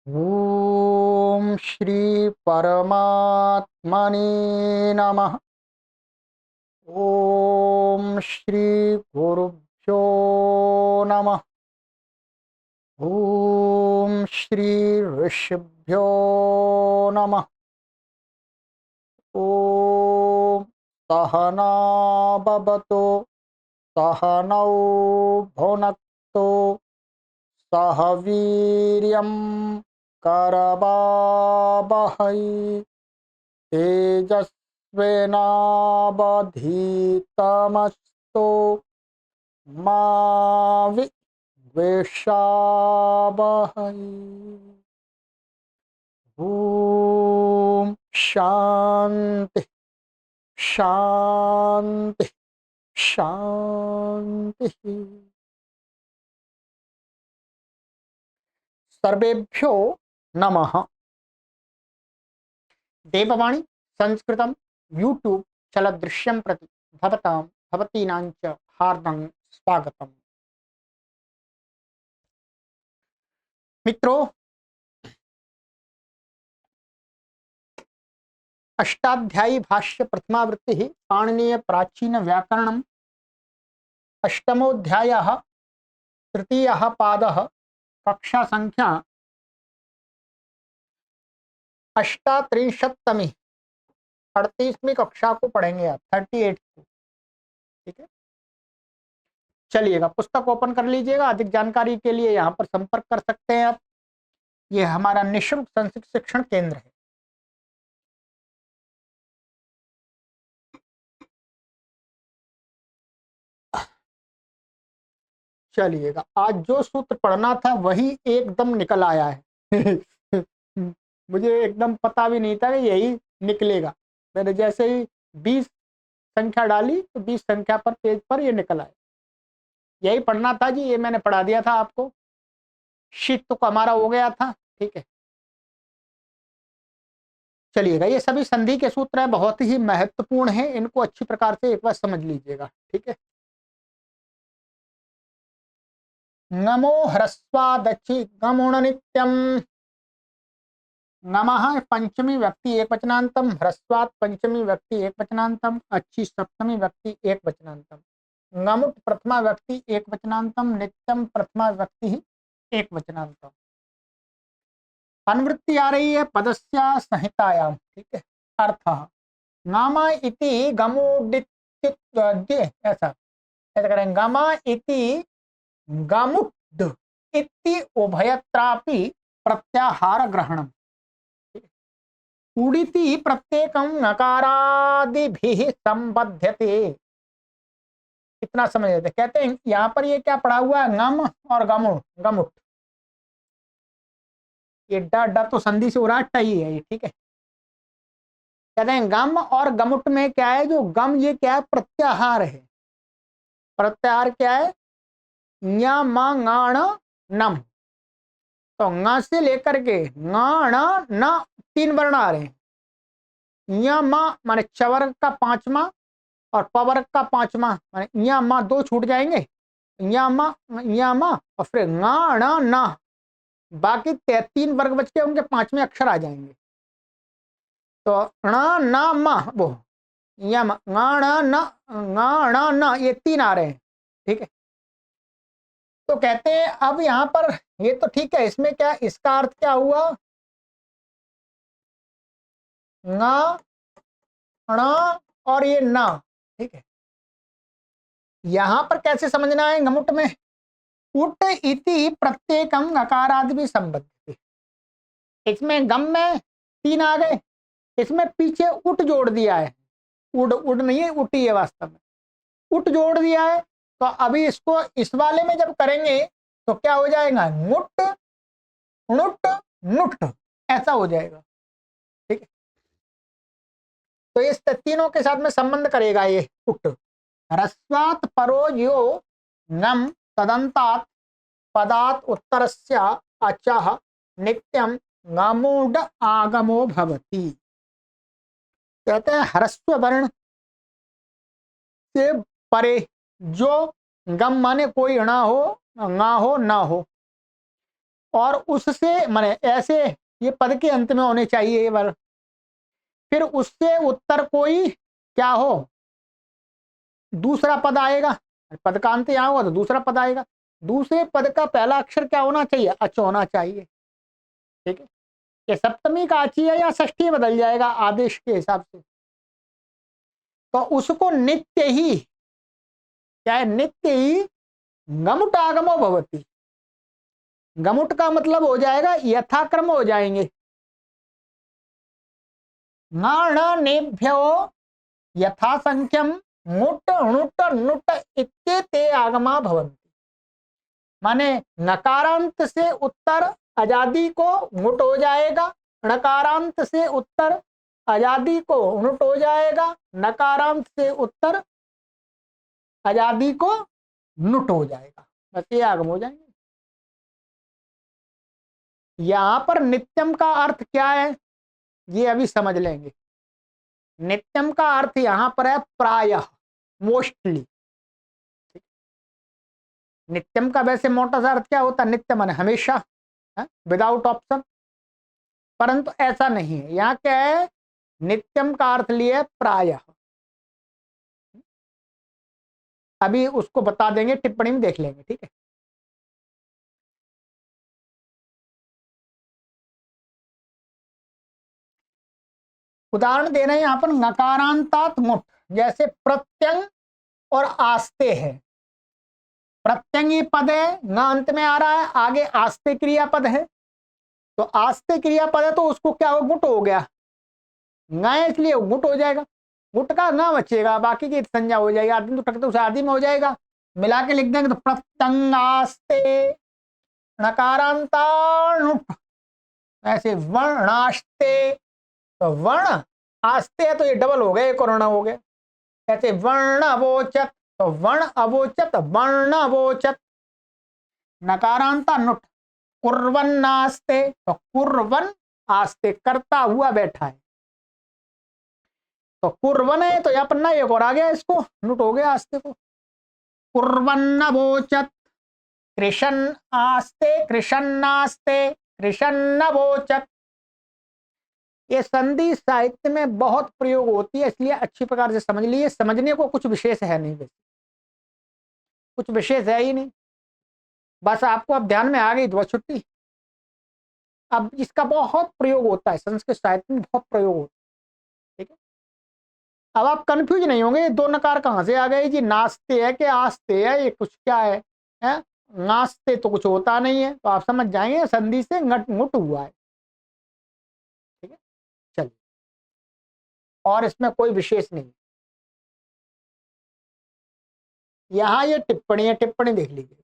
ओम श्री परमात्मने नमः। ओम श्री गुरुभ्यो नमः। ओम श्री ऋषिभ्यो नमः। ओम सहना भवतु सहनौ भुनक्तु सह वीर्यं करवावहै तेजस्विनावधीतमस्तु मा विद्विषावहै। ओम शांति शांति शांति। सर्वेभ्यो नमः। देववाणी संस्कृतं यूट्यूब चलदृश्यं प्रति भवतां भवतीनां च हार्दं स्वागतम्। मित्रों, अष्टाध्यायी भाष्य प्रथमावृत्ति पाणिनीय प्राचीन व्याकरणम् अष्टमोऽध्यायः तृतीयः पादः कक्षा संख्या 38वीं 38वीं कक्षा को पढ़ेंगे आप 38 को। ठीक है, चलिएगा पुस्तक ओपन कर लीजिएगा। अधिक जानकारी के लिए यहाँ पर संपर्क कर सकते हैं आप। ये हमारा निःशुल्क संस्कृत शिक्षण केंद्र है। चलिएगा, आज जो सूत्र पढ़ना था वही एकदम निकल आया है। मुझे एकदम पता भी नहीं था कि यही निकलेगा। मैंने जैसे ही 20 संख्या डाली तो 20 संख्या पर पेज पर ये निकल आया। यही पढ़ना था जी, ये मैंने पढ़ा दिया था आपको। शीत तो हमारा हो गया था। ठीक है, चलिएगा, ये सभी संधि के सूत्र है, बहुत ही महत्वपूर्ण है। इनको अच्छी प्रकार से एक बार समझ लीजिएगा। ठीक है, नमो ह्रस्वादचि गमुण नित्यम। नमः पंचमी व्यक्ति एक वचनांतम, ह्रस्वात पंचमी व्यक्ति एक वचनांतम, अच्छी सप्तमी व्यक्ति एक वचनांतम, नमुट प्रथमा व्यक्ति एक वचनांतम, नित्यम प्रथमा व्यक्ति ही एक वचनांतम। अनुवृत्ति आ रही है पदस्य संहितायाम। ठीक है, अर्थ गामा इति गमुडित ऐसा ऐसा करेंगे, गामा इति गमुड इति उभयत्रापि प्रत्याहार ग्रहणम। उडिति प्रत्येकं नकारादिभिः संबध्यते। इतना समझ लेते। कहते हैं यहाँ पर ये क्या पढ़ा हुआ है, गम और गमुट गमुट। ये ड तो संधि से हो रहा है, ही है ये। ठीक है, कहते हैं गम और गमुट में क्या है, जो गम ये क्या है, प्रत्याहार है। प्रत्याहार क्या है, ञ म ङ नम। तो ङ से लेकर के ङ न 3 वर्ण आ रहे हैं। ञ म माने चवर्ग का 5वां और पवर्ग का 5वां, माने ञ म 2 छूट जाएंगे। ञ म और फिर ङ न, बाकी 3 वर्ग बच के उनके 5वें अक्षर आ जाएंगे। तो ण न म वो यम ण न ये 3 आ रहे हैं। ठीक है, तो कहते हैं अब यहाँ पर ये तो ठीक है, इसमें क्या, इसका अर्थ क्या हुआ, ङ ण और ये न। ठीक है, यहां पर कैसे समझना है, गमुट में उट इति प्रत्येकम नकारादि संबद्ध। इसमें गम में 3 आ गए, इसमें पीछे उट जोड़ दिया है। उड उड नहीं है, उटी है वास्तव में। उट जोड़ दिया है। तो अभी इसको इस वाले में जब करेंगे तो क्या हो जाएगा, मुट नुट नुट, ऐसा हो जाएगा। ठीक है, तो इस तीनों के साथ में संबंध करेगा ये उट। ह्रस्वात परो यो नम तदंतात पदात उत्तरस्य अचः नित्यम गमूढ़ आगमो भवति। कहते हैं ह्रस्व वर्ण से परे जो गम माने कोई ना हो, ना हो, ना हो, और उससे माने ऐसे ये पद के अंत में होने चाहिए ये वर्ग। फिर उससे उत्तर कोई क्या हो, दूसरा पद आएगा, पद का अंत यहाँ होगा तो दूसरा पद आएगा। दूसरे पद का पहला अक्षर क्या होना चाहिए, अच होना चाहिए। ठीक है, ये सप्तमी का अची है या षष्ठी बदल जाएगा आदेश के हिसाब से। तो उसको नित्य ही क्या है, नित्य ही गमुट आगमो भवती। गमुट का मतलब हो जाएगा यथाक्रम हो जाएंगे। नेभ्यो यथा संख्यम मुट णुट नुट इत्येते आगमा भवन्ति। माने नकारांत से उत्तर आजादी को मुट हो जाएगा, णकारांत से उत्तर आजादी को नुट हो जाएगा, नकारांत से उत्तर आजादी को नुट हो जाएगा, बस ये आगम हो जाएंगे। यहां पर नित्यम का अर्थ क्या है ये अभी समझ लेंगे। नित्यम का अर्थ यहां पर है प्रायः, मोस्टली। नित्यम का वैसे मोटा सा अर्थ क्या होता है, नित्य माने हमेशा, विदाउट ऑप्शन, परंतु ऐसा नहीं है। यहाँ क्या है, नित्यम का अर्थ लिए प्रायः। अभी उसको बता देंगे, टिप्पणी में देख लेंगे। ठीक है, उदाहरण दे रहे हैं यहाँ पर नकारांतात मुठ, जैसे प्रत्यंग और आस्ते है। प्रत्यंग ये पद है, न अंत में आ रहा है, आगे आस्ते क्रियापद है। तो आस्ते क्रियापद है तो उसको क्या हो, गुट हो गया, न इसलिए गुट हो जाएगा। गुट का न बचेगा, बाकी की संज्ञा हो जाएगी। आदमी तो टकते उसे आदि में हो जाएगा, मिला के लिख देंगे तो प्रत्यंगास्ते नकारांताणुट, ऐसे वर्णास्ते, तो वर्ण आस्ते है तो ये डबल हो गया, एक और हो गया। ऐसे वर्ण अवोचत, तो वर्ण अवोचत, वर्ण अवोचत, नकारांता नुट, कुर्वन्नास्ते, तो कुर्वन आस्ते, करता हुआ बैठा है। तो कुर्वन है तो यहाँ पर ना एक और आ गया, इसको नुट हो गया आस्ते को। कुर्वन्नवोचत, कृष्ण आस्ते, कृष्णास्ते, कृष्णवोचत। ये संधि साहित्य में बहुत प्रयोग होती है, इसलिए अच्छी प्रकार से समझ लीजिए। समझने को कुछ विशेष है नहीं, वैसे कुछ विशेष है ही नहीं, बस आपको अब ध्यान में आ गई तो छुट्टी। अब इसका बहुत प्रयोग होता है, संस्कृत साहित्य में बहुत प्रयोग होता है। ठीक है, अब आप कंफ्यूज नहीं होंगे दो नकार कहाँ से आ गए जी, नास्ते है कि आस्ते है, ये कुछ क्या है? नास्ते तो कुछ होता नहीं है, तो आप समझ जाएंगे संधि से ngट मुट हुआ है। ठीक है, चलिए, और इसमें कोई विशेष नहीं। यहाँ ये टिप्पणी है, टिप्पणी देख लीजिएगा।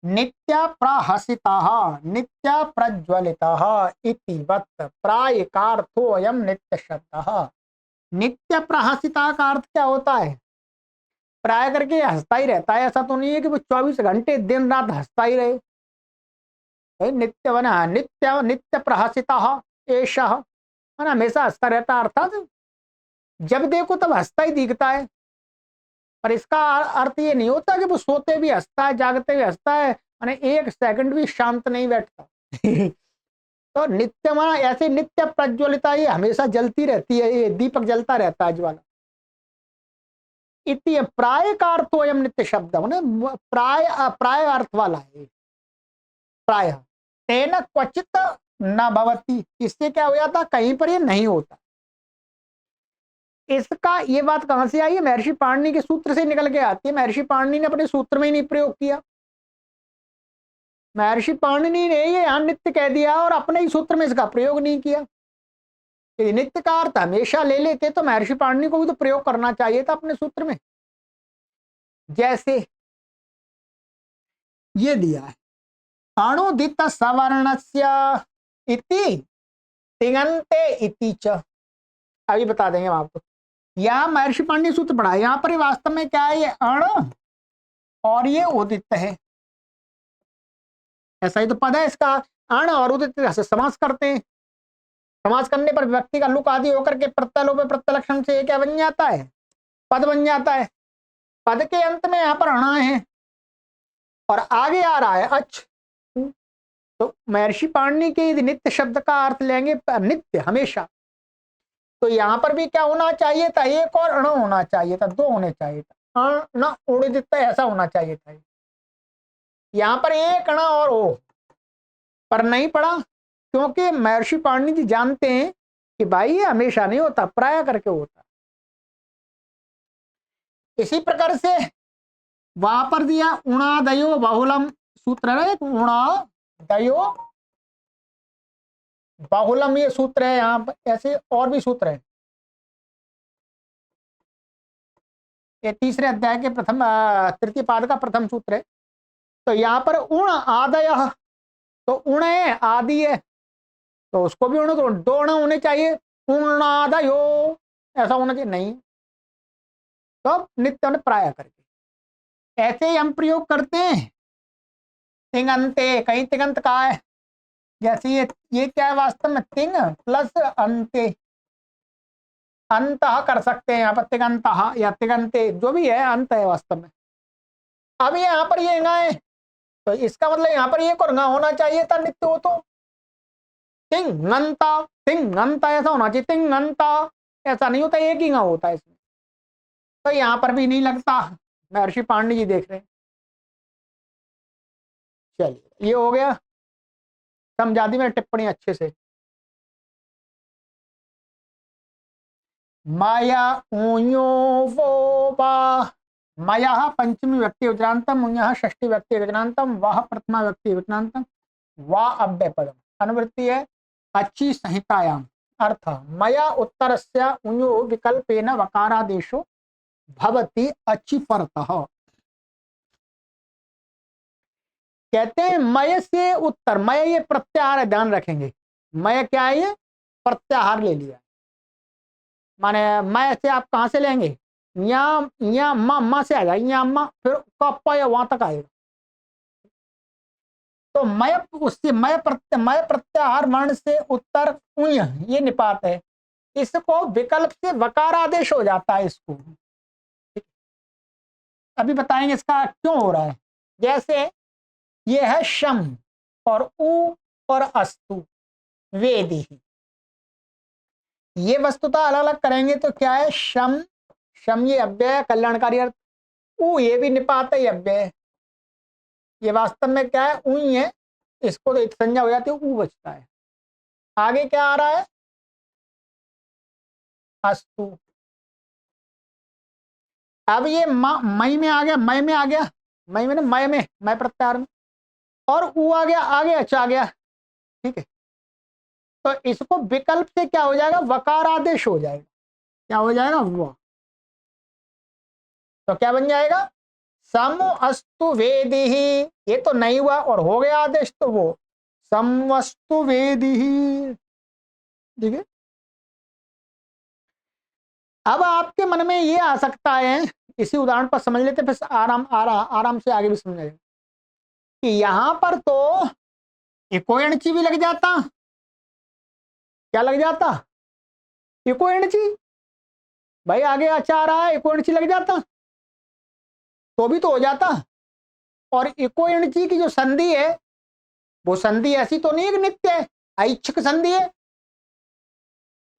नित्य प्रहसितः नित्य प्रज्वलितः इति वत् प्रायिकार्थो अयम नित्य शब्दः। नित्य प्रहसिता का अर्थ क्या होता है, प्राय करके हंसता ही रहता है। ऐसा तो नहीं है कि वो 24 घंटे दिन रात हंसता ही रहे। नित्य बना, नित्य नित्य प्रहसिता एषः, हमेशा हंसता रहता, अर्थात जब देखो तब हंसता ही दिखता है। पर इसका अर्थ ये नहीं होता कि वो सोते भी हंसता है, जागते भी हंसता है, माने एक सेकंड भी शांत नहीं बैठता। तो नित्य माना ऐसे नित्य प्रज्वलिता, ये हमेशा जलती रहती है, ये दीपक जलता रहता है ज्वाला। इति प्राय का अर्थ हो यम नित्य शब्द, माने प्राय प्राय अर्थ वाला है। प्राय तेन क्वचित न भवति, इससे क्या हो जाता, कहीं पर ये नहीं होता। इसका ये बात कहां से आई है, महर्षि पाणिनि के सूत्र से निकल के आती है। महर्षि पाणिनि ने अपने सूत्र में ही नहीं प्रयोग किया। महर्षि पाणिनि ने ये यहां नित्य कह दिया और अपने ही सूत्र में इसका प्रयोग नहीं किया। यदि नित्य का अर्थ हमेशा ले लेते तो महर्षि पाणिनि को भी तो प्रयोग करना चाहिए था अपने सूत्र में। जैसे ये दिया है, अणुदित सवर्णस्य इति तिङन्ते इति च। अभी बता देंगे हम आपको। यहाँ महर्षि पाणिनि सूत्र पढ़ा है, यहाँ पर वास्तव में क्या है, ये अण और ये उदित है, ऐसा ही तो पद है इसका। अण और उदित से समास करते हैं, समास करने पर व्यक्ति का लुक आदि होकर के प्रत्यय लोप प्रत्यय लक्षण से क्या बन जाता है, पद बन जाता है। पद के अंत में यहाँ पर अणा है और आगे आ रहा है अच, तो महर्षि पाणिनि के यदि नित्य शब्द का अर्थ लेंगे नित्य हमेशा, तो यहाँ पर भी क्या होना चाहिए था, एक और अण होना चाहिए था, दो होने चाहिए था, अण न उड़ित ऐसा होना चाहिए था। यहाँ पर एक अण और ओ पर नहीं पड़ा, क्योंकि महर्षि पाणिनि जी जानते हैं कि भाई ये हमेशा नहीं होता, प्राय करके होता। इसी प्रकार से वहां पर दिया उणादयो बहुलम सूत्र है, उणादयो बाहुलम ये सूत्र है। यहाँ पर ऐसे और भी सूत्र है, ये तीसरे अध्याय के प्रथम तृतीय पाद का प्रथम सूत्र है। तो यहाँ पर उण आदय, तो उण है आदि है, तो उसको भी उण, तो दो उण होने चाहिए, उणादयो ऐसा होना चाहिए, नहीं तो नित्य ने प्राय करके ऐसे ही हम प्रयोग करते हैं। तिंगंते, कहीं तिंगंत का है, जैसे ये क्या है वास्तव में, तिंग प्लस अंते, अंत कर सकते हैं यहाँ पर, तिगंत या तिगंते जो भी है अंत है वास्तव में। अब ये यहाँ पर ये है, तो इसका मतलब यहाँ पर ये कोरंगा होना चाहिए था नित्य हो, तो तिंगंता, तिंगंता ऐसा होना चाहिए, तिंगंता ऐसा नहीं होता, एक ही गा होता है इसमें, तो यहाँ पर भी नहीं लगता। महर्षि पाणिनि जी देख रहे हैं। चलिए ये हो गया, समझा दी मैं टिप्पणी अच्छे से। माया ऊयो वो बा, माया पंचमी व्यक्ति वचनांतम, ऊयः षष्ठी व्यक्ति वचनांतम, वाह प्रथमा व्यक्ति वचनांतम, वाह अव्यय पदम। अनुवृत्ति है अच्छी संहितायाम। अर्थ मया उत्तरस्य ऊयो विकल्पेन वकारादेशो भवति अच्छी परतः। कहते हैं मय से उत्तर, मय ये प्रत्याहार है, ध्यान रखेंगे, मय क्या है, ये प्रत्याहार ले लिया, माने मय से आप कहां से लेंगे, यहाँ मां से आ जाएगा, यहाँ मां फिर कप्पा या वहां तक आएगा, तो मय उससे मय प्रत्याहार वर्ण से उत्तर उय ये निपात है, इसको विकल्प से वकार आदेश हो जाता है इसको। अभी बताएंगे इसका क्यों हो रहा है। जैसे ये है शम और उ और अस्तु वेदी, ये वस्तुतः अलग अलग करेंगे तो क्या है, शम, शम ये अव्यय कल्याणकारी अर्थ, उ ये भी निपात है अव्यय, ये वास्तव में क्या है उ है, इसको तो संज्ञा हो जाती है, उ बचता है। आगे क्या आ रहा है, अस्तु। अब ये मई में आ गया, मई में आ गया, मई में ना मय में, मय प्रत्याहार में, और उ आ गया, आगे अच्छा आ गया, ठीक है। तो इसको विकल्प से क्या हो जाएगा, वकार आदेश हो जाएगा, क्या हो जाएगा वो, तो क्या बन जाएगा, सम अस्तु वेदी, ये तो नहीं हुआ और हो गया आदेश, तो वो समस्तु वेदी, ठीक है। अब आपके मन में ये आ सकता है, इसी उदाहरण पर समझ लेते, फिर आराम से आगे भी समझेंगे कि यहां पर तो इको एणची भी लग जाता, क्या लग जाता, इको एणची, भाई आगे अच्छा आ रहा है, इको एणची लग जाता तो भी तो हो जाता। और इको एणची की जो संधि है, वो संधि ऐसी तो नहीं है कि नित्य है, ऐच्छिक संधि है।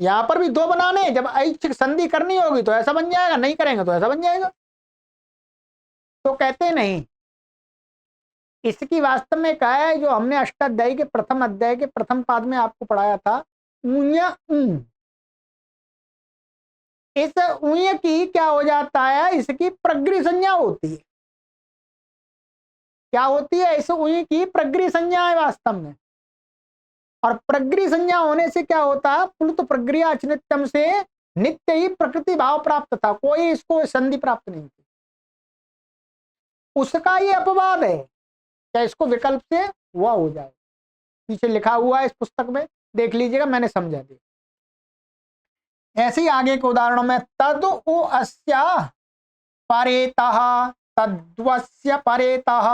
यहां पर भी दो बनाने, जब ऐच्छिक संधि करनी होगी तो ऐसा बन जाएगा, नहीं करेंगे तो ऐसा बन जाएगा, तो कहते नहीं। इसकी वास्तव में क्या है, जो हमने अष्टाध्यायी के प्रथम अध्याय के प्रथम पाद में आपको पढ़ाया था, ऊया ऊ, इस ऊय की क्या हो जाता है, इसकी प्रगृह संज्ञा होती है, क्या होती है, इस ऊय की प्रगृह संज्ञा है वास्तव में। और प्रगृह संज्ञा होने से क्या होता है, प्लुत प्रक्रिया अचनित्यम से नित्य ही प्रकृति भाव प्राप्त था, कोई इसको संधि प्राप्त नहीं थी, उसका ये अपवाद है, क्या इसको विकल्प से हुआ हो जाए, पीछे लिखा हुआ है इस पुस्तक में, देख लीजिएगा, मैंने समझा दिया। ऐसे ही आगे के उदाहरणों में तद उ अस्या परेतः, तद्वस्य परेतः,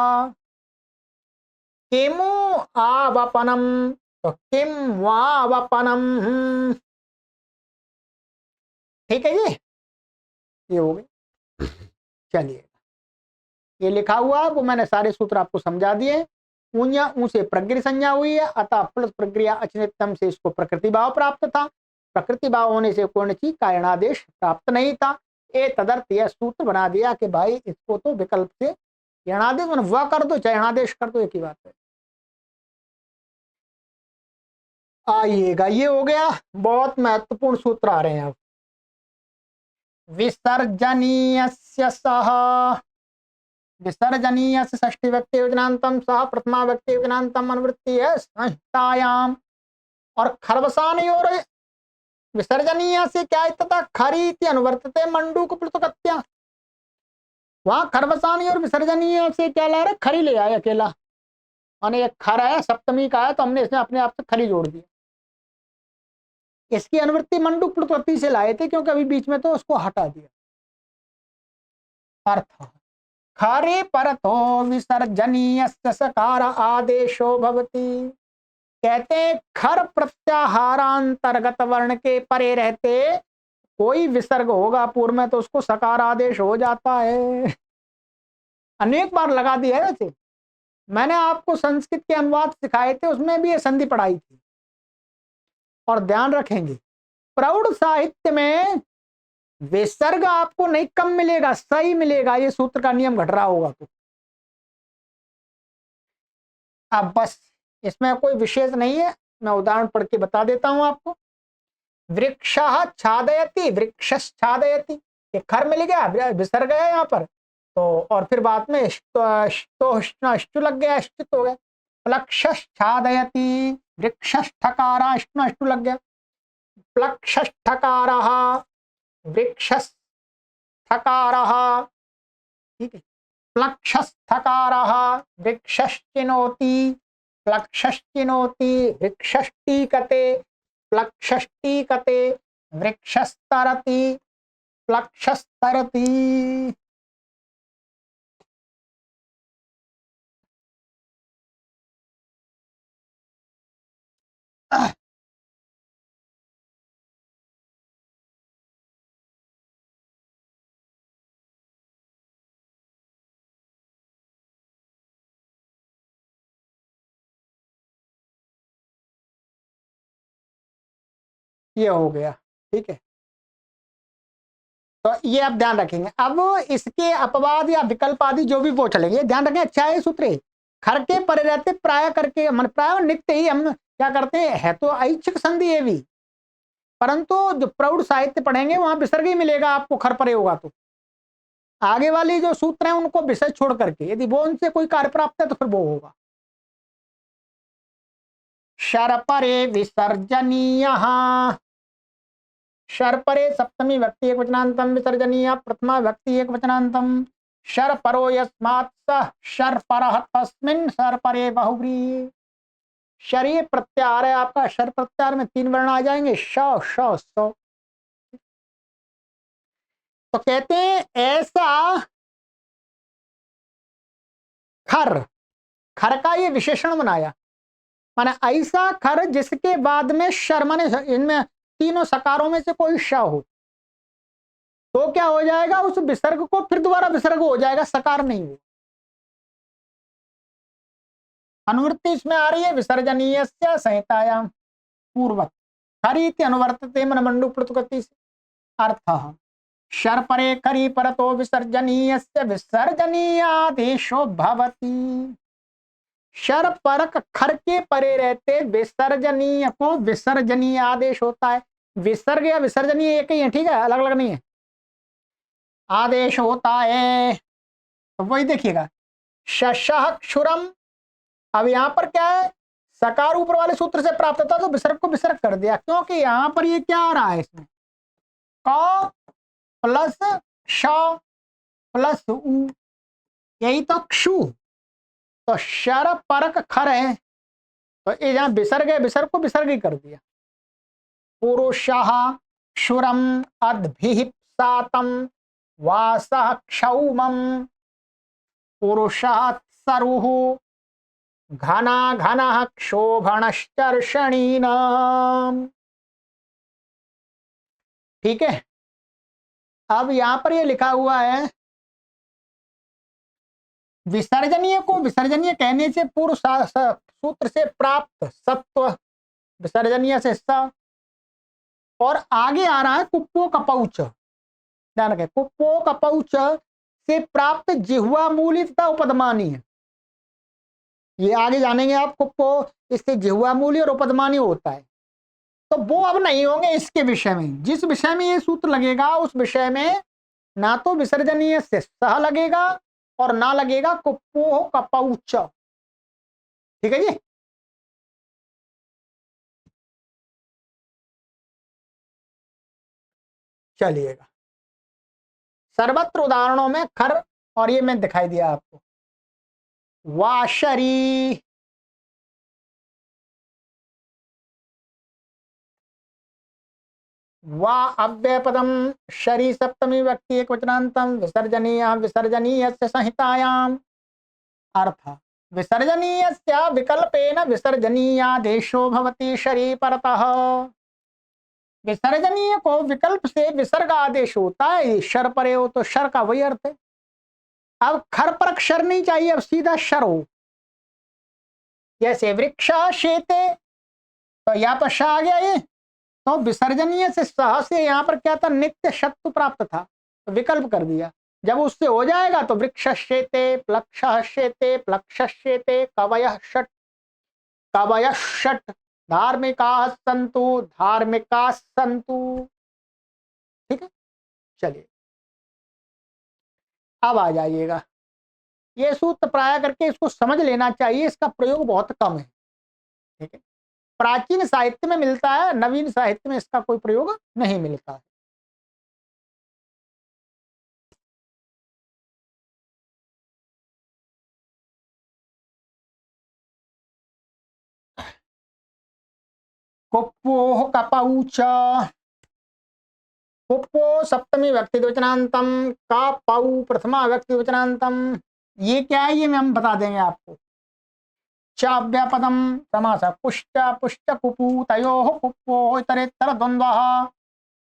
किमु आवपनम, तो किम वावपनम, ठीक है जी, ये हो गई। चलिए ये लिखा हुआ वो मैंने सारे सूत्र आपको समझा दिए, ऊंया ऊ से प्रकृति संज्ञा हुई है, अतः प्लस प्रक्रिया अचनितम से इसको प्रकृति भाव प्राप्त था। प्रकृति भाव होने से कोई चीज का यणादेश प्राप्त नहीं था। ए तदर्थ यह सूत्र बना दिया कि भाई इसको तो विकल्प से यणादेश वह कर दो चाहे यणादेश कर दो, एक ही बात है। आइएगा, ये हो गया। बहुत महत्वपूर्ण सूत्र आ रहे हैं अब। विसर्जनीयस्य सह, विसर्जनीयस्य षष्ठी व्यक्ति योजनांतम सह प्रथमा व्यक्ति योजनांतम अनुवृत्ति है संहितायाम। और खरवसानी और विसर्जनीय से क्या है तथा खरी अनुवर्तते मंडूक प्लुतकत्या। वहां खरवसानी और विसर्जनीय से क्या ला रहे, खरी ले आए अकेला, माने एक खर है सप्तमी का है तो हमने इसमें अपने आप से खरी जोड़ दिया। इसकी अनुवृत्ति मंडूक प्लुतकत्ती से लाए थे क्योंकि अभी बीच में तो उसको हटा दिया। अर्थ खरे परतो विसर्जनीय सकार आदेशो भवति। कहते हैं खर प्रत्याहारांतर्गत वर्ण के परे रहते कोई विसर्ग होगा पूर्व में तो उसको सकार आदेश हो जाता है। अनेक बार लगा दिया है। वैसे मैंने आपको संस्कृत के अनुवाद सिखाए थे, उसमें भी ये संधि पढ़ाई थी। और ध्यान रखेंगे प्रौढ़ साहित्य में विसर्ग आपको नहीं कम मिलेगा, सही मिलेगा। ये सूत्र का नियम घट रहा होगा तो अब बस इसमें कोई विशेष नहीं है, मैं उदाहरण पढ़ के बता देता हूं आपको। वृक्ष छादयति, वृक्ष छादयति, ये खर मिल गया, विसर्ग है यहाँ पर तो, और फिर बाद में अष्टु लग गया, अष्टित हो गया। प्लक्ष छादयति, वृक्ष ठकारा अष्टु लग गया। प्लक्ष ठकारः, वृक्ष ठकारः, ठीक है। प्लक्षस्थकारः वृक्षश्चिनोति, प्लक्षश्चिनोति वृक्षष्टीकते, प्लक्षष्टीकते वृक्षस्तरति, प्लक्षस्तरति। ये हो गया, ठीक है। तो ये आप ध्यान रखेंगे। अब इसके अपवाद या विकल्प आदि जो भी वो चलेंगे, ध्यान रखें। अच्छा है सूत्र खर के परे रहते प्राय करके, मन प्राय नित्य ही हम क्या करते हैं, है तो ऐच्छिक संधि है भी, परंतु जो प्रौढ़ साहित्य पढ़ेंगे वहां विसर्ग ही मिलेगा आपको, खर परे होगा तो। आगे वाली जो सूत्र हैं उनको विषय छोड़ करके यदि वो उनसे कोई कार्य प्राप्त है तो फिर वो होगा। शरपरे विसर्जनीय, शरपरे सप्तमी व्यक्ति एक वचनांतम विसर्जनीय, प्रथमा व्यक्ति एक वचनांतम। शरपरो यस्मात् सः शरपरः तस्मिन् शरपरे बहुव्रीहि। शरीर प्रत्याहार है आपका, शर प्रत्याहार में 3 वर्ण आ जाएंगे, श श स। तो कहते हैं ऐसा खर, खर का ये विशेषण बनाया, माने ऐसा खर जिसके बाद में शर, माने इनमें तीनों सकारों में से कोई श हो तो क्या हो जाएगा, उस विसर्ग को फिर दोबारा विसर्ग हो जाएगा, सकार नहीं हो। अनुवृत्ति इसमें आ रही है विसर्जनीय संहितायाम पूर्वक खरीति अनुवर्तते मन मंडू प्रतिगति से। अर्थ शर्परे खरी परतो विसर्जनीय विसर्जनीयादेशो भवति। शर परक खर के परे रहते विसर्जनीय को विसर्जनीय आदेश होता है। विसर्ग या विसर्जनीय एक ही है, ठीक है, अलग अलग नहीं है, आदेश होता है। तो वही देखिएगा शशः क्षुरम। अब यहां पर क्या है, सकार ऊपर वाले सूत्र से प्राप्त होता तो विसर्ग को विसर्ग कर दिया, क्योंकि यहां पर ये क्या आ रहा है, इसमें क प्लस श प्लस उ, यही तो क्षु। तो शर परक खर है तो ये जहां विसर्ग है, विसर्ग को विसर्ग ही कर दिया। पुरुषः क्षुरम अद्भिप्सातम वासः क्षौमम। पुरुषः सरुः घना घनः क्षोभणश्चर्षणीनाम्। ठीक है। अब यहां पर ये लिखा हुआ है विसर्जनीय को विसर्जनीय कहने से पूर्व सूत्र से प्राप्त सत्व विसर्जनीय से स, और आगे आ रहा है कुप्पो कपौच, ध्यान रखें, कुप्पो कपौच से प्राप्त जिह्वा मूली तथा उपदमानी है। ये आगे जानेंगे आप, कुप्पो इससे जिह्वा मूली और उपदमानी होता है। तो वो अब नहीं होंगे इसके विषय में, जिस विषय में ये सूत्र लगेगा उस विषय में ना तो विसर्जनीय से सह लगेगा और ना लगेगा कुप्पो कपौच। ठीक है जी। चलिएगा, सर्वत्र उदाहरणों में खर, और ये मैं दिखाई दिया आपको, वाशरी, वा अव्यय पदम शरी सप्तमी व्यक्ति एक वचनांतम विसर्जनीय विसर्जनीय संहितायाम अर्थ विसर्जनीय विकल्पेन विसर्जनीयादेशो भवति शरी परतः। विसर्जनीय को विकल्प से विसर्ग आदेश होता है, शर परे हो तो शर का वही अर्थ है। अब खर पर अक्षर नहीं चाहिए, अब सीधा शर हो, जैसे वृक्ष शेते, तो यहाँ पर श आ गया ये, तो विसर्जनीय से सह से यहाँ पर क्या था, नित्य शत्रु प्राप्त था, तो विकल्प कर दिया। जब उससे हो जाएगा तो वृक्षश्येते प्लक्षश्येते प्लक्षश्येते कवयः षट् कवयः षट् धार्मिकाः सन्तु धार्मिकाः सन्तु। ठीक है, चलिए अब आ जाइएगा, ये सूत्र प्राय करके इसको समझ लेना चाहिए, इसका प्रयोग बहुत कम है। ठीक है, प्राचीन साहित्य में मिलता है, नवीन साहित्य में इसका कोई प्रयोग नहीं मिलता है। कुप्पोः कपौच, कुप्पो सप्तमी व्यक्ति वचनांतम, कापौ प्रथमा व्यक्ति वचनांतम। ये क्या है, ये हम बता देंगे आपको। चाव्यापदम समास पुष्ट पुष्ट कुपू तयोः कुप्पो इतरेतर द्वंद्वः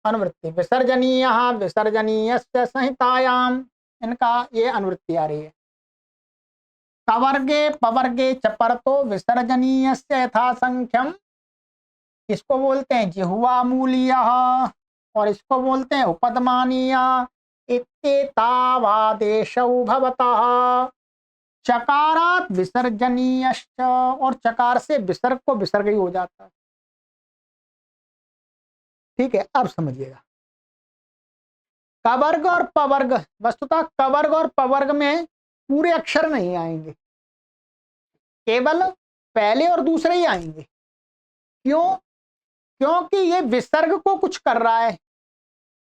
अनुवृत्ति विसर्जनीय विसर्जनीय संहितायाम, इनका ये अनुवृत्ति आ रही है। कवर्गे पवर्गे च परतो विसर्जनीय यथा संख्यम, इसको बोलते हैं जिह्वा मूलीय और इसको बोलते हैं उपदमानीय। इत्येतावादेशौ भवतः चकारात विसर्जनीयश्च, और चकार से विसर्ग को विसर्ग ही हो जाता है। ठीक है, अब समझिएगा, कवर्ग और पवर्ग, वस्तुतः कवर्ग और पवर्ग में पूरे अक्षर नहीं आएंगे, केवल पहले और दूसरे ही आएंगे। क्यों? क्योंकि ये विसर्ग को कुछ कर रहा है,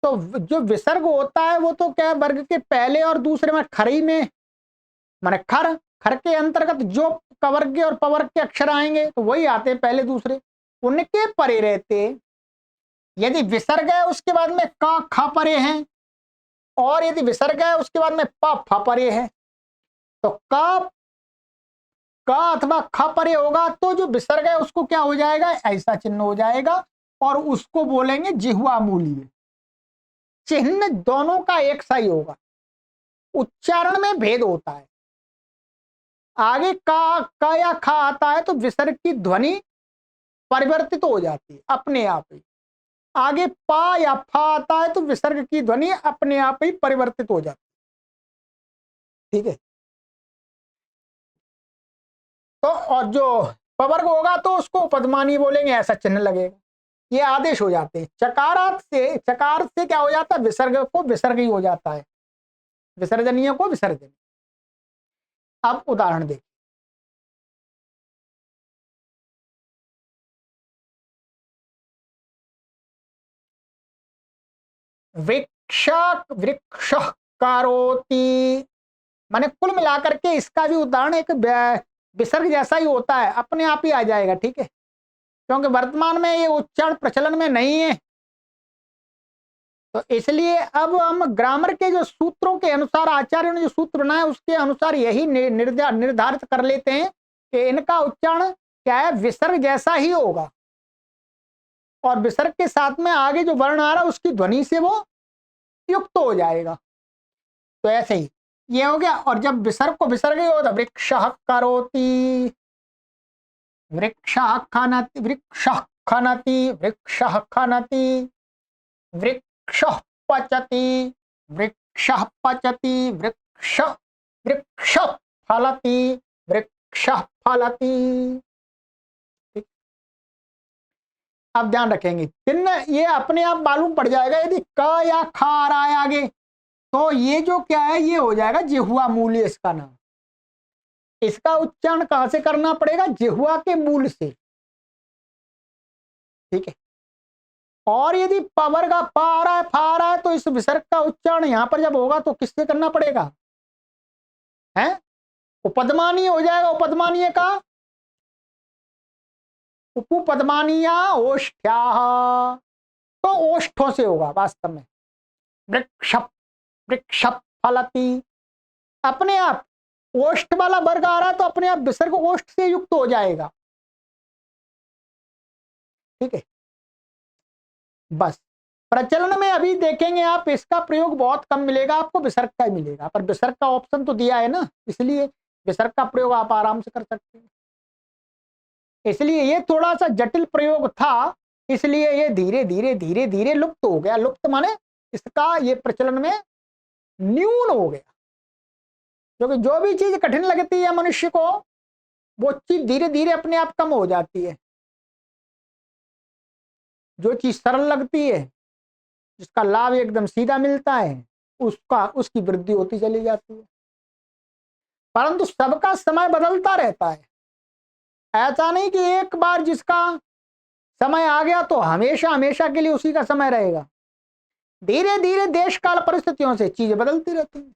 तो जो विसर्ग होता है वो तो क्या, वर्ग के पहले और दूसरे में, खरी में माने खर, खर के अंतर्गत जो कवर्ग और पवर्ग के अक्षर आएंगे तो वही आते हैं पहले दूसरे, उनके परे रहते। यदि विसर्ग है उसके बाद में का खा परे हैं, और यदि विसर्ग है उसके बाद में प फा परे है, तो का अथवा ख परे होगा तो जो विसर्ग है उसको क्या हो जाएगा, ऐसा चिन्ह हो जाएगा, और उसको बोलेंगे जिह्वा मूलीय। चिन्ह दोनों का एक सा ही होगा, उच्चारण में भेद होता है। आगे का या खा आता है तो विसर्ग की ध्वनि परिवर्तित हो जाती है अपने आप ही। आगे पा या फा आता है तो विसर्ग की ध्वनि अपने आप ही परिवर्तित हो जाती है। ठीक है, तो और जो पवर्ग होगा तो उसको पद्मानी बोलेंगे, ऐसा चिन्ह लगेगा। ये आदेश हो जाते हैं। चकारात से, चकार से क्या हो जाता है, विसर्ग को विसर्ग ही हो जाता है, विसर्जनीय को विसर्जन। अब उदाहरण देखिए, वृक्ष वृक्ष करोति, माने कुल मिलाकर के इसका भी उदाहरण एक विसर्ग जैसा ही होता है, अपने आप ही आ जाएगा। ठीक है, क्योंकि वर्तमान में ये उच्चारण प्रचलन में नहीं है, तो इसलिए अब हम ग्रामर के जो सूत्रों के अनुसार, आचार्यों ने जो सूत्र बनाए उसके अनुसार यही निर्धारित कर लेते हैं कि इनका उच्चारण क्या है, विसर्ग जैसा ही होगा, और विसर्ग के साथ में आगे जो वर्ण आ रहा है उसकी ध्वनि से वो युक्त हो जाएगा। तो ऐसे ही ये हो गया। और जब विसर्ग को विसर्ग ही होता, वृक्षः करोति, वृक्षः खनति, वृक्षः खनति, वृक्षः खनति, वृक्षः पचति, वृक्षः पचति, वृक्ष फलति, वृक्ष फलति। अब ध्यान रखेंगे, चिन्ह ये अपने आप मालूम पड़ जाएगा। यदि क या ख आ रहा है आगे, तो ये जो क्या है, ये हो जाएगा जिह्वा मूल इसका नाम। इसका उच्चारण कहां से करना पड़ेगा? जिह्वा के मूल से, ठीक है। और यदि पावर का पा आ रहा है, फा आ रहा है, तो इस विसर्ग का उच्चारण यहां पर जब होगा तो किससे करना पड़ेगा? है उपदमानीय हो जाएगा। उपदमानीय का उपपदमानीया ओष्ठ्या, तो ओष्ठों से होगा वास्तव में। वृक्ष वृक्ष फलति, अपने आप ओष्ठ वाला वर्ग आ रहा है तो अपने आप विसर्ग ओष्ठ से युक्त हो जाएगा, ठीक है। बस प्रचलन में अभी देखेंगे आप, इसका प्रयोग बहुत कम मिलेगा आपको, विसर्ग का ही मिलेगा। पर विसर्ग का ऑप्शन तो दिया है ना, इसलिए विसर्ग का प्रयोग आप आराम से कर सकते हैं। इसलिए ये थोड़ा सा जटिल प्रयोग था, इसलिए ये धीरे धीरे धीरे धीरे लुप्त हो गया। लुप्त माने इसका ये प्रचलन में न्यून हो गया, क्योंकि जो भी चीज कठिन लगती है मनुष्य को, वो चीज धीरे धीरे अपने आप कम हो जाती है। जो चीज सरल लगती है, जिसका लाभ एकदम सीधा मिलता है, उसकी वृद्धि होती चली जाती है। परंतु सबका समय बदलता रहता है। ऐसा नहीं कि एक बार जिसका समय आ गया तो हमेशा हमेशा के लिए उसी का समय रहेगा। धीरे धीरे देश काल परिस्थितियों से चीजें बदलती रहती हैं।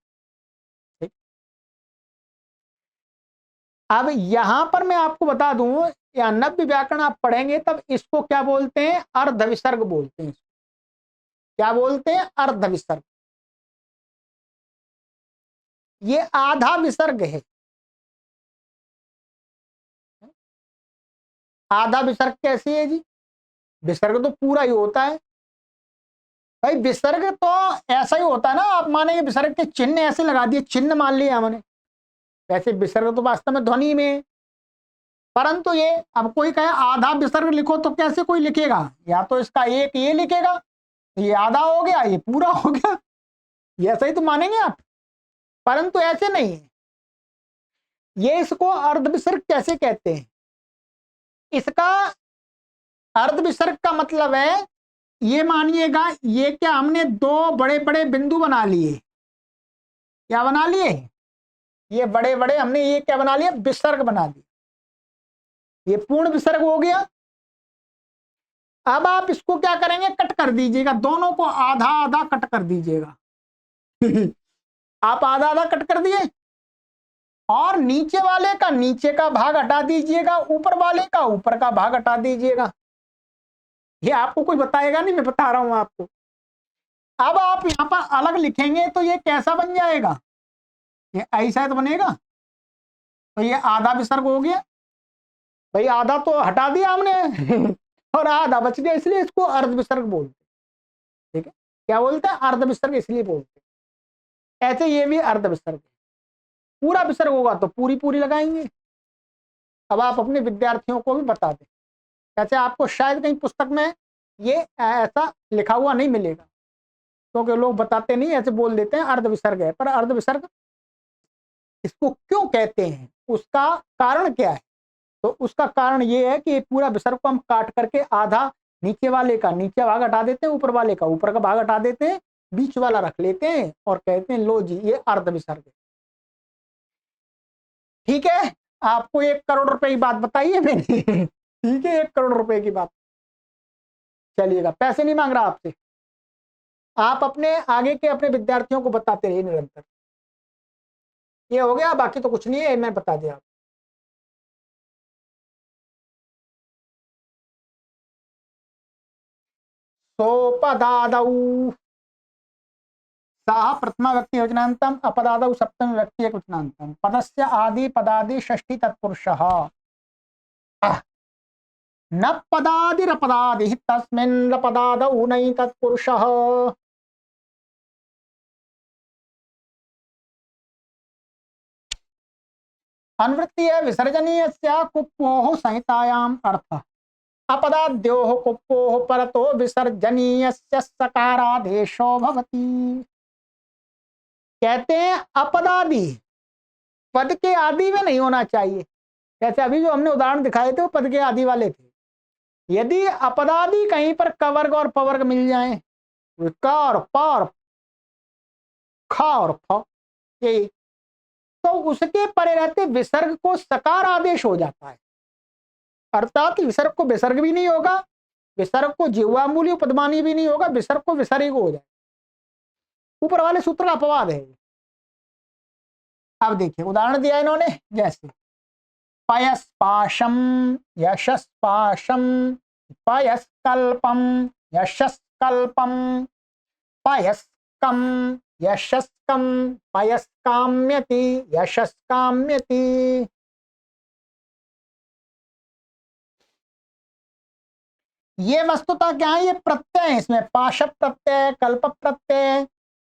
अब यहां पर मैं आपको बता दूं, या नव्य व्याकरण आप पढ़ेंगे तब इसको क्या बोलते हैं? अर्ध विसर्ग बोलते हैं। क्या बोलते हैं? अर्ध विसर्ग। ये आधा विसर्ग है। आधा विसर्ग कैसे है जी? विसर्ग तो पूरा ही होता है भाई। विसर्ग तो ऐसा ही होता है ना, आप मानेंगे विसर्ग के चिन्ह ऐसे लगा दिए, चिन्ह मान लिया हमने। वैसे विसर्ग तो वास्तव में ध्वनि में, परंतु ये अब कोई कहे आधा विसर्ग लिखो तो कैसे कोई लिखेगा? या तो इसका एक ये लिखेगा, ये आधा हो गया, ये पूरा हो गया, ये ऐसा ही तो मानेंगे आप। परंतु ऐसे नहीं है। ये इसको अर्ध विसर्ग कैसे कहते हैं? इसका अर्ध विसर्ग का मतलब है, ये मानिएगा, ये क्या हमने दो बड़े बड़े बिंदु बना लिए। क्या बना लिए? ये बड़े बड़े हमने ये क्या बना लिया? विसर्ग बना दिए। ये पूर्ण विसर्ग हो गया। अब आप इसको क्या करेंगे? कट कर दीजिएगा, दोनों को आधा आधा कट कर दीजिएगा। आप आधा आधा कट कर दिए, और नीचे वाले का नीचे का भाग हटा दीजिएगा, ऊपर वाले का ऊपर का भाग हटा दीजिएगा। ये आपको कोई बताएगा नहीं, मैं बता रहा हूं आपको। अब आप यहां पर अलग लिखेंगे तो ये कैसा बन जाएगा? ये ऐसा तो बनेगा। तो ये आधा विसर्ग हो गया भाई, आधा तो हटा दिया हमने और आधा बच गया, इसलिए इसको अर्ध विसर्ग बोलते। ठीक है, क्या बोलते हैं? अर्ध विसर्ग इसलिए बोलते। ऐसे ये भी अर्ध विसर्ग। पूरा विसर्ग होगा तो पूरी पूरी लगाएंगे। अब आप अपने विद्यार्थियों को भी बता दें, कैसे आपको शायद कहीं पुस्तक में ये ऐसा लिखा हुआ नहीं मिलेगा, क्योंकि तो लोग बताते नहीं, ऐसे बोल देते हैं अर्ध विसर्ग है। पर अर्ध विसर्ग इसको क्यों कहते हैं, उसका कारण क्या है? तो उसका कारण ये है कि पूरा विसर्ग को हम काट करके आधा नीचे वाले का नीचे भाग हटा देते हैं, ऊपर वाले का ऊपर का भाग हटा देते हैं, बीच वाला रख लेते हैं और कहते हैं लो जी ये अर्ध विसर्ग है। ठीक है, आपको 1 करोड़ रुपए की बात बताई है मैंने ठीक है, 1 करोड़ रुपए की बात। चलिएगा, पैसे नहीं मांग रहा आपसे, आप अपने आगे के अपने विद्यार्थियों को बताते रहिए निरंतर। ये हो गया, बाकी तो कुछ नहीं है, मैं बता दिया। सोपदादौ सः प्रथमा व्यक्ति वचनान्तम्, अपदादौ सप्तमी व्यक्ति एकवचनान्तम्, पदस्य आदि पदादि षष्ठी तत्पुरुषः, न पदादिरपदादिः तस्मिन् पदादौ नै तत्पुरुषः। अनुवृत्ति है विसर्जनीय कुप्पोः संहितायाम अर्थ अपदाद्योः कुप्पोः परतो विसर्जनीय सकारादेशो भवति। कहते हैं अपदादि पद के आदि में नहीं होना चाहिए। जैसे अभी जो हमने उदाहरण दिखाए थे वो पद के आदि वाले थे। यदि अपदादि कहीं पर कवर्ग और पवर्ग मिल जाए, क और प और ख और फ, ये तो उसके परे रहते विसर्ग को सकार आदेश हो जाता है। अर्थात विसर्ग को विसर्ग भी नहीं होगा, विसर्ग को जिह्वामूली उपदमानी भी नहीं होगा, विसर्ग को विसर्ग हो जाए। ऊपर वाले सूत्र का अपवाद है। अब देखिए उदाहरण दिया इन्होंने, जैसे पयस्पाशम यशस्पाशम, पयस्कल्पम यशस्कल्पम, पयस्कम यशस्कम, पयस्काम्यति यशस्काम्यति। ये वस्तुतः क्या है, ये प्रत्यय है, इसमें पाश प्रत्यय, कल्प प्रत्यय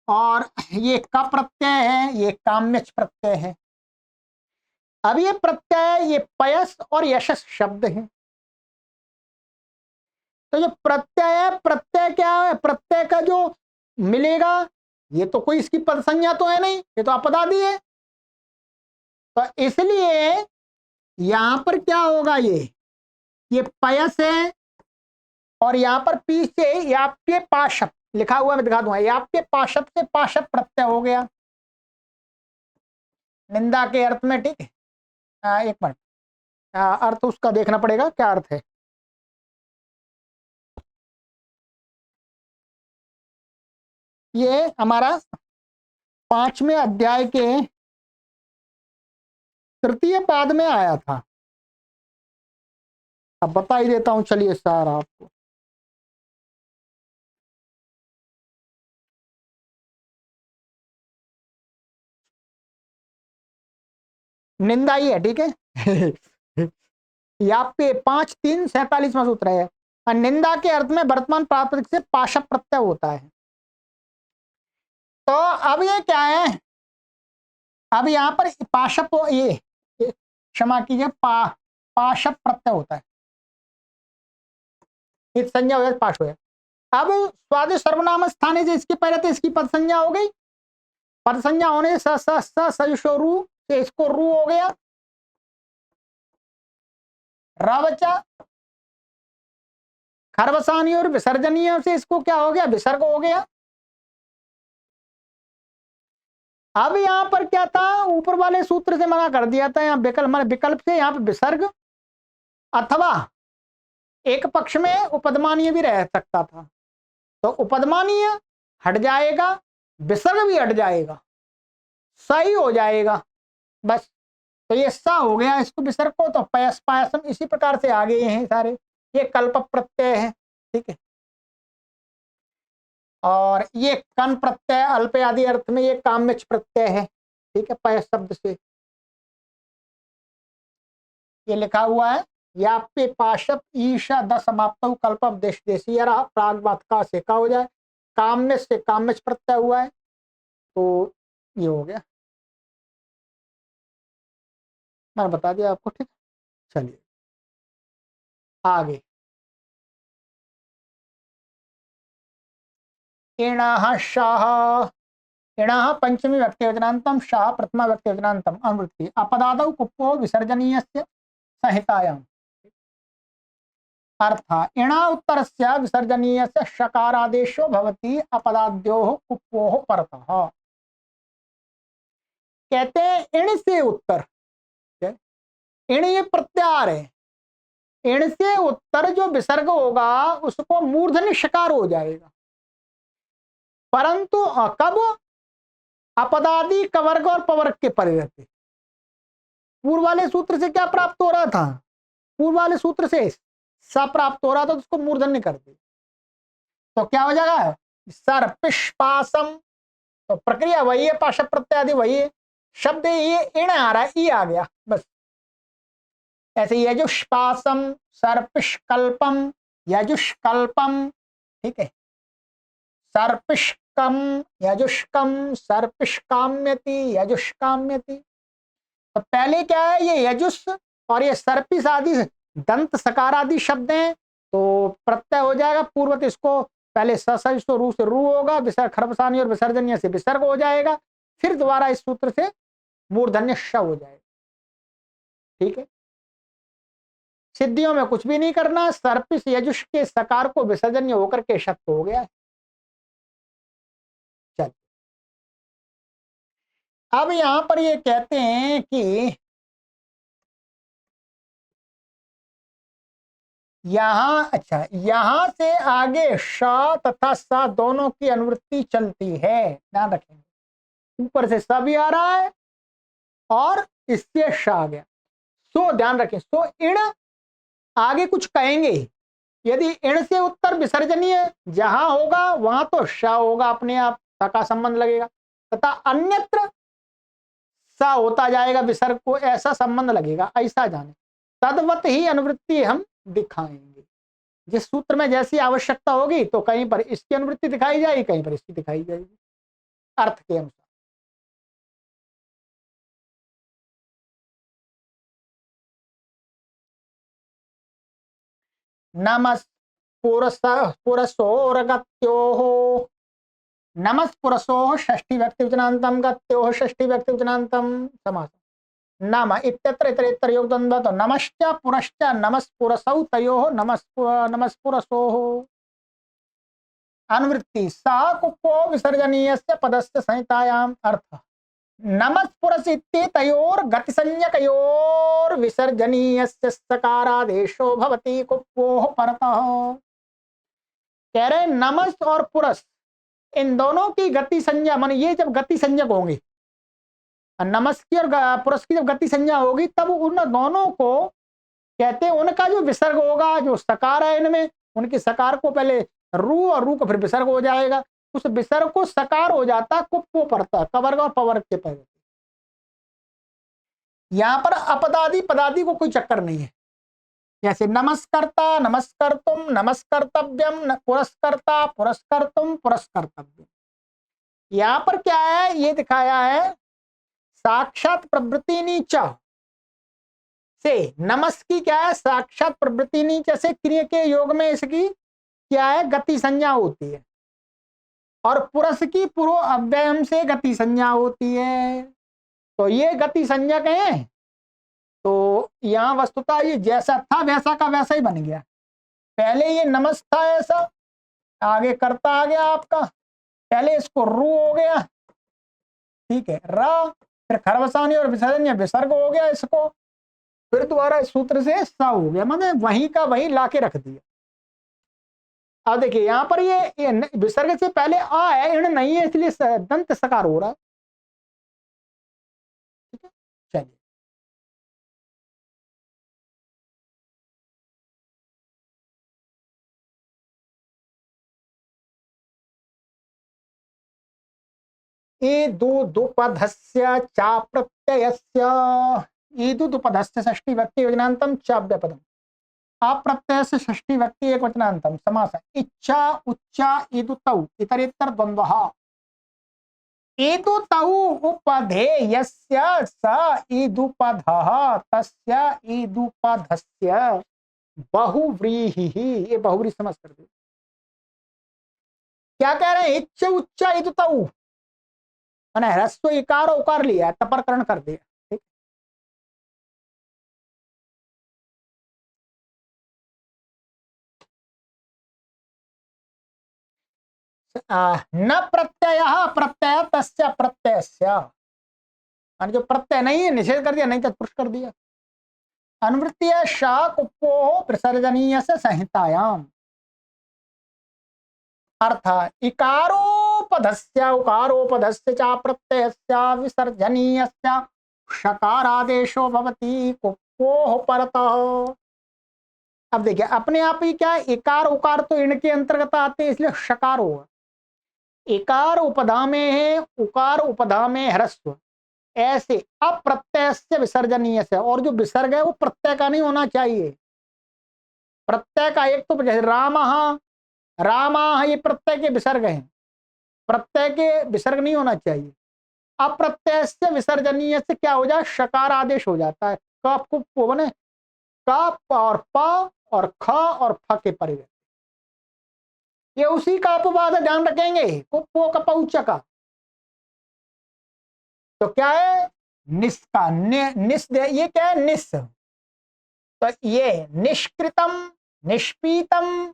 और ये क प्रत्यय है, ये काम्यच प्रत्यय है। अब ये प्रत्यय, ये पयस और यशस शब्द है। तो जो प्रत्यय है, प्रत्यय क्या है, प्रत्यय का जो मिलेगा, ये तो कोई इसकी पद संज्ञा तो है नहीं, ये तो अपदादि है। तो इसलिए यहां पर क्या होगा, ये पयस है और यहां पर पीछे याप्य पाशप लिखा हुआ, मैं दिखा दूंगा, याप्य पाशप से पाशप प्रत्यय हो गया निंदा के अर्थ में। ठीक है, एक मिनट, अर्थ उसका देखना पड़ेगा क्या अर्थ है। ये हमारा 5वें अध्याय के तृतीय पाद में आया था। अब बता ही देता हूं, चलिए सारा आपको। निंदा ही है, ठीक है। यहाँ पे 5-3-47वां सूत्र है। निंदा के अर्थ में वर्तमान प्रातिपदिक से पाशप प्रत्यय होता है। तो अब ये क्या है, अब यहाँ पर पाशप, ये क्षमा कीजिए, पाशप प्रत्यय होता है, इत संज्ञा हो जाए, पाश हो जाए। अब स्वादि सर्वनाम स्थाने से इसके पहले तो इसकी पद संज्ञा हो गई, पद संज्ञा होने से सजुषो रू से इसको रू हो गया, रवचा खरवसानी और विसर्जनीय से इसको क्या हो गया, विसर्ग हो गया। अब यहां पर क्या था, ऊपर वाले सूत्र से मना कर दिया था, यहाँ विकल्प से यहाँ पे विसर्ग अथवा एक पक्ष में उपदमानीय भी रह सकता था। तो उपदमानीय हट जाएगा, विसर्ग भी हट जाएगा, सही हो जाएगा बस। तो ये सा हो गया इसको विसर्ग को। तो पयस पायसम इसी प्रकार से आ गए हैं सारे, ये कल्प प्रत्यय है, ठीक है। और ये कन प्रत्यय अल्प आदि अर्थ में ये काम्यच प्रत्यय है, ठीक है, पय शब्द से ये लिखा हुआ है। याप्य पाशप ईशा द समाप्त कल्प देश देशी प्राग बात का से का हो जाए, काम्य से काम्यच प्रत्यय हुआ है, तो ये हो गया, मैंने बता दिया आपको, ठीक। चलिए आगे, इणः शाह, इणः पंचमी व्यक्ति वचनांतम, शाह प्रथमा व्यक्ति वचनांतम, अनुवृत्ति अपदादौ कुप्पो विसर्जनीयस्य संहितायाम। अर्थ इणा उत्तरस्य विसर्जनीयस्य शकारादेशो भवति अपदाद्योः कुप्पोः परतः। कहते हैं इण से उत्तर, इण ये प्रत्यार है, इण से उत्तर जो विसर्ग होगा उसको मूर्धन्य शकार हो जाएगा, परंतु कब, अपदादि कवर्ग और पवर्ग के परे रहते। पूर्व वाले सूत्र से क्या प्राप्त हो रहा था, पूर्व वाले सूत्र से सा प्राप्त हो रहा था, तो उसको मूर्धन्य कर दे तो क्या हो जाएगा, सर्पिष्पासम। तो प्रक्रिया वही है, पाश प्रत्यय आदि वही है, शब्द ये इण आ रहा है, ई आ गया बस। ऐसे यजुष्पासम सर्पिष्कल्पम यजुष्कल्पम, ठीक है, सर्पिष्कम यजुष्कम सर्पिष्काम्यति यजुष्काम्यति। तो तो पहले क्या है, ये यजुस और ये सर्पिस आदि दंत सकार आदि शब्द हैं, तो प्रत्यय हो जाएगा पूर्वत, इसको पहले सस तो रू से रू होगा, विसर्ग खरबसानी और विसर्जनीय से विसर्ग हो जाएगा, फिर दोबारा इस सूत्र से मूर्धन्य श हो जाएगा। ठीक है, सिद्धियों में कुछ भी नहीं करना, सर्पिस यजुष के सकार को विसर्जन्य होकर के शब्द हो गया। चल, अब यहां पर ये कहते हैं कि यहां, अच्छा, यहां से आगे श तथा स दोनों की अनुवृत्ति चलती है, ध्यान रखेंगे। ऊपर से स भी आ रहा है और इससे श आ गया। सो ध्यान रखें, सो इण आगे कुछ कहेंगे, यदि इण से उत्तर विसर्जनीय जहां होगा वहां तो श होगा, अपने आप स का संबंध लगेगा, तथा अन्यत्र स होता जाएगा विसर्ग को, ऐसा संबंध लगेगा, ऐसा जाने। तद्वत ही अनुवृत्ति हम दिखाएंगे, जिस सूत्र में जैसी आवश्यकता होगी तो कहीं पर इसकी अनुवृत्ति दिखाई जाएगी, कहीं पर इसकी दिखाई जाएगी, अर्थ के अनुसार। नमस् पुरसोरगत्योः, नमस् पुरसोः षष्ठी व्यक्ति वचनान्तम, गत्योः षष्ठी व्यक्ति वचनान्तम समास। नम इत्यत्र इतरेतर योग द्वंद्व, तो नमश्च पुरश्च नमस्पुरसौ तयोः नमस्पुरसोः। अनुवृत्ति सा कुप्पो विसर्जनीयस्य पदस्य संहितायाम्, अर्थ नमस्पुरस इत्येतयोर् गतिसंज्ञकयोर् विसर्जनीयस्य सकारादेशो भवति कुप्पोः परतः। कह रहे नमस और पुरस इन दोनों की गति संज्ञा, मान ये जब गति संज्ञक होंगे, नमस की और पुरस की जब गति संज्ञा होगी, तब उन दोनों को कहते हैं, उनका जो विसर्ग होगा, जो सकार है इनमें, उनके सकार को पहले रू और रू को फिर विसर्ग हो जाएगा, उस विसर्ग को सकार हो जाता, कुप्पो पड़ता, कवर्ग और पवर्ग के पद। यहां पर अपदादि पदादि को कोई चक्कर नहीं है, जैसे नमस्कर्ता नमस्कर्तुम नमस्कर्तव्यम, पुरस्कर्ता पुरस्कर्तुम पुरस्कर्तव्यम। यहां पर क्या है, ये दिखाया है साक्षात प्रवृत्ति नीच से, नमस की क्या है, साक्षात प्रवृत्ति नीच से क्रिया के योग में इसकी क्या है, गति संज्ञा होती है, और पुरस की पूर्व अव्ययम से गति संज्ञा होती है, तो ये गति संज्ञक है। तो यहाँ वस्तुतः ये जैसा था वैसा का वैसा ही बन गया, पहले ये नमस था ऐसा, आगे करता आ गया आपका, पहले इसको रू हो गया, ठीक है, रा, फिर खरवसानी और विसर्जनीय विसर्ग हो गया इसको, फिर दोबारा इस सूत्र से सा हो गया, मैंने वहीं का वहीं लाके रख दिया। अब देखिए यहाँ पर ये विसर्ग से पहले आ है, इण नहीं है, इसलिए दंत सकार हो रहा है। ठीक है, चलिए ईदुदुपधस्य चा प्रत्ययस्य, ईदुदुपधस्य षष्ठी व्यक्ति योजनान्तम च व्यपदम, अप्रत्यय से षष्ठी व्यक्ति एक वचनान्तम समास। इच्छा उच्चा ईदुतौ इतरेतर द्वंद्वः, ईदुतौ उपधेयस्य स ईदुपधः तस्य ईदुपधस्य बहुव्रीहि, ये बहुव्रीहि समझ कर दो। क्या कह रहे हैं, इच्छ उच्चा ईदुतौ, मैंने ह्रस्व इकार उकार लिया, तपरकरण कर दिया, ठीक, न प्रत्यय प्रत्यय तस्य प्रत्ययस्य, जो प्रत्यय नहीं है निषेध कर दिया, नहीं तत्पुरुष कर दिया। अनुवृत्ति शाक उपो विसर्जनीय से संहितायाम, अर्थ इकारोपधस्य उकारोपधस्य च प्रत्ययस्य विसर्जनीयस्य शकारादेशो भवति कुप्पोः परतः। अब देखिए अपने आप ही क्या है, इकार उकार तो इनके अंतर्गत आते हैं, इसलिए शकार होगा। इकार उपधा में है, उकार उपधा में ह्रस्व, ऐसे अप्रत्यय से विसर्जनीय से, और जो विसर्ग है वो प्रत्यय का नहीं होना चाहिए, प्रत्यय का एक तो जैसे रामः रामा, ये प्रत्यय के विसर्ग हैं, प्रत्यय के विसर्ग नहीं होना चाहिए। अप्रत्यय से विसर्जनीय से क्या हो जाए, शकार आदेश हो जाता है। कप को बने कप और प और ख और फ के परिवर्तन, ये उसी का अपवाद है, ध्यान रखेंगे। कुप्पो का पौचा का तो क्या है, निस का निस ये क्या है, निस। तो ये निष्कृतम निष्पीतम,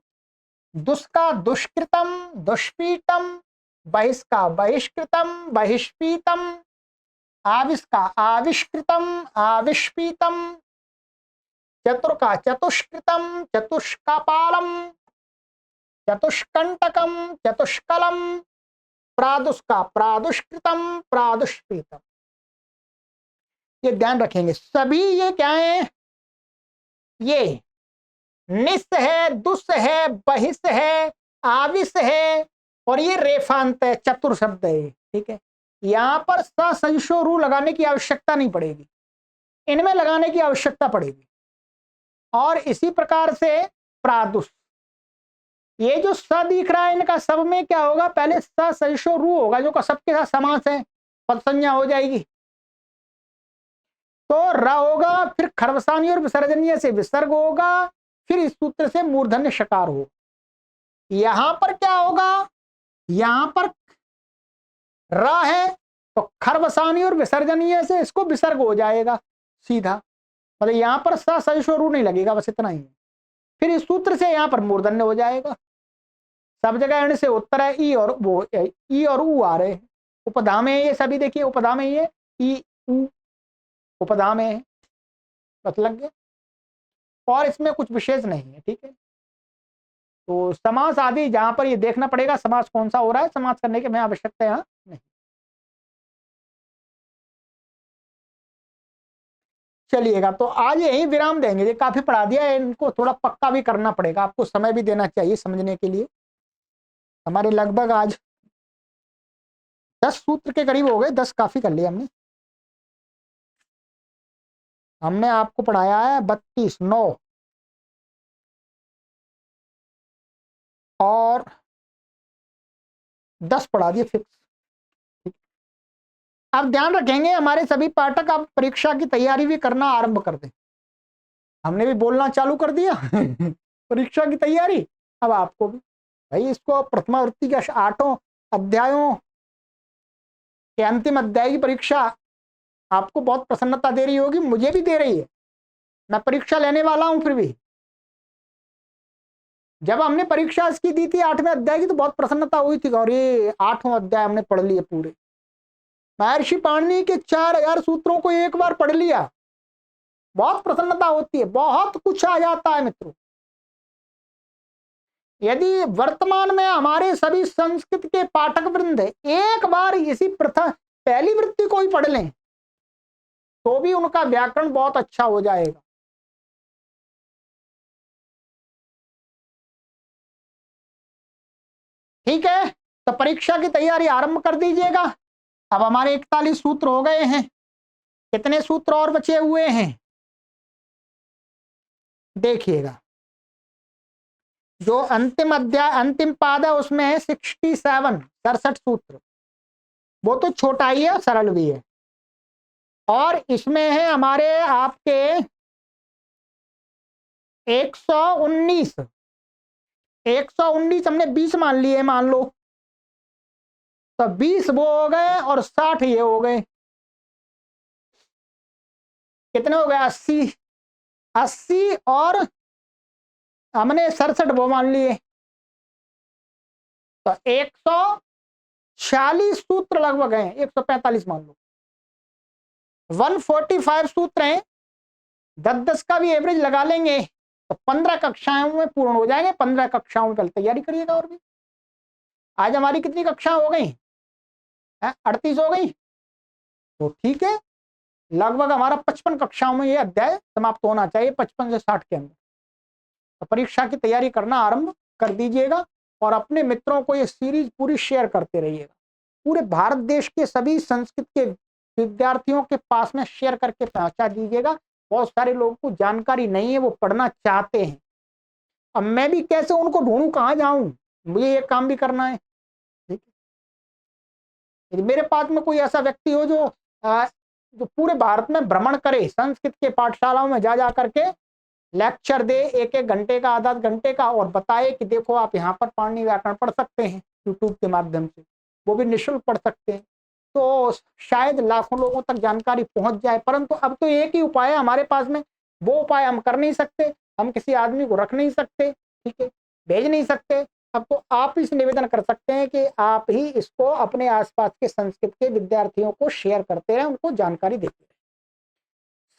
दुष्का दुष्कृतम दुष्पीतम, बहिष्का बहिष्कृतम बहिष्पीतम, आविष्का आविष्कृतम आविष्पीतम, चतुर्का चतुष्कृतम चतुष्कापालम, चतुष्कंटकम चतुष्कलम, प्रादुष्का प्रादुष्कृतम प्रादुष्पीतम। ये ध्यान रखेंगे सभी। ये क्या है, ये निस है, दुस है, बहिस है, आविस है, और ये रेफांत है, चतुर शब्द है। ठीक है, यहां पर ससजशो रू लगाने की आवश्यकता नहीं पड़ेगी, इनमें लगाने की आवश्यकता पड़ेगी। और इसी प्रकार से प्रादुष, ये जो स दिख रहा है इनका सब में क्या होगा, पहले ससजशो रू होगा जो सबके साथ समास है, पद संज्ञा हो जाएगी, तो र होगा, फिर खरवसानी और विसर्जनीय से विसर्ग होगा, फिर इस सूत्र से मूर्धन्य शकार हो। यहां पर क्या होगा, यहां पर र है तो खरवसानी और विसर्जनीय से इसको विसर्ग हो जाएगा सीधा, मतलब यहां पर ससजशो नहीं लगेगा, बस इतना ही। फिर इस सूत्र से यहां पर मूर्धन्य हो जाएगा। सब जगह एंड से उत्तर है, ई और वो ई और ऊ आ रहे, उपधा में ये सभी, देखिए उपधा में ये ई ऊ उपधा में है, बस लग गया, और इसमें कुछ विशेष नहीं है। ठीक है, तो समास आदि जहां पर ये देखना पड़ेगा समास कौन सा हो रहा है, समास करने की हमें आवश्यकता यहाँ नहीं। चलिएगा, तो आज यही विराम देंगे, ये काफी पढ़ा दिया है, इनको थोड़ा पक्का भी करना पड़ेगा, आपको समय भी देना चाहिए समझने के लिए। हमारे लगभग आज 10 सूत्र के करीब हो गए, 10 काफी कर लिया हमने। हमने आपको पढ़ाया है 32 9 और 10 पढ़ा दिए फिक्स। अब ध्यान रखेंगे हमारे सभी पाठक, अब परीक्षा की तैयारी भी करना आरंभ कर दें। हमने भी बोलना चालू कर दिया परीक्षा की तैयारी, अब आपको भी भाई इसको प्रथमावृत्ति के 8 अध्यायों के अंतिम अध्याय की परीक्षा आपको बहुत प्रसन्नता दे रही होगी, मुझे भी दे रही है। मैं परीक्षा लेने वाला हूं, फिर भी जब हमने परीक्षा इसकी दी थी 8वें अध्याय की तो बहुत प्रसन्नता हुई थी, और ये 8वां अध्याय हमने पढ़ लिए पूरे। महर्षि पाणिनि के 4000 सूत्रों को एक बार पढ़ लिया, बहुत प्रसन्नता होती है, बहुत कुछ आ जाता है मित्रों। यदि वर्तमान में हमारे सभी संस्कृत के पाठक वृंद एक बार इसी प्रथा पहली वृत्ति को ही पढ़ लें तो भी उनका व्याकरण बहुत अच्छा हो जाएगा। ठीक है, तो परीक्षा की तैयारी आरंभ कर दीजिएगा। अब हमारे 41 सूत्र हो गए हैं, कितने सूत्र और बचे हुए हैं देखिएगा। जो अंतिम अध्याय अंतिम पाद है उसमें है 67 67 सूत्र, वो तो छोटा ही है, सरल भी है। और इसमें है हमारे आपके 119 119 हमने 20 मान लिए, मान लो, तो 20 वो हो गए और 60 ये हो गए, कितने हो गए 80 80 और हमने 67 वो मान लिए, तो 146 सूत्र लगभग हैं, 145 मान लो, 145 सूत्र हैं, 10-10 का भी एवरेज लगा लेंगे तो 15 कक्षाओं में पूर्ण हो जाएंगे। 15 कक्षाओं में पहले तैयारी करिएगा। और भी आज हमारी कितनी कक्षा हो गई, 38 हो गई, तो ठीक है, लगभग हमारा 55 कक्षाओं में ये अध्याय समाप्त होना चाहिए, 55 से 60 के अंदर। तो परीक्षा की तैयारी करना आरंभ कर दीजिएगा और अपने मित्रों को ये सीरीज पूरी शेयर करते रहिएगा। पूरे भारत देश के सभी संस्कृत के विद्यार्थियों के पास में शेयर करके पहुंचा दीजिएगा। बहुत सारे लोगों को जानकारी नहीं है, वो पढ़ना चाहते हैं, अब मैं भी कैसे उनको ढूंढूं, कहाँ जाऊं, मुझे ये काम भी करना है। ठीक है, यदि मेरे पास में कोई ऐसा व्यक्ति हो जो पूरे भारत में भ्रमण करे, संस्कृत के पाठशालाओं में जा करके लेक्चर दे, एक एक घंटे का, आधा घंटे का, और बताए कि देखो आप यहाँ पर पाणिनि व्याकरण पढ़ सकते हैं यूट्यूब के माध्यम से, वो भी निःशुल्क पढ़ सकते हैं, तो शायद लाखों लोगों तक जानकारी पहुंच जाए। परंतु अब तो एक ही उपाय है हमारे पास में, वो उपाय हम कर नहीं सकते, हम किसी आदमी को रख नहीं सकते, ठीक है, भेज नहीं सकते। अब तो आप इस निवेदन कर सकते हैं कि आप ही इसको अपने आसपास के संस्कृत के विद्यार्थियों को शेयर करते रहे, उनको जानकारी देते रहे।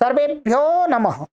सर्वेभ्यो नमः।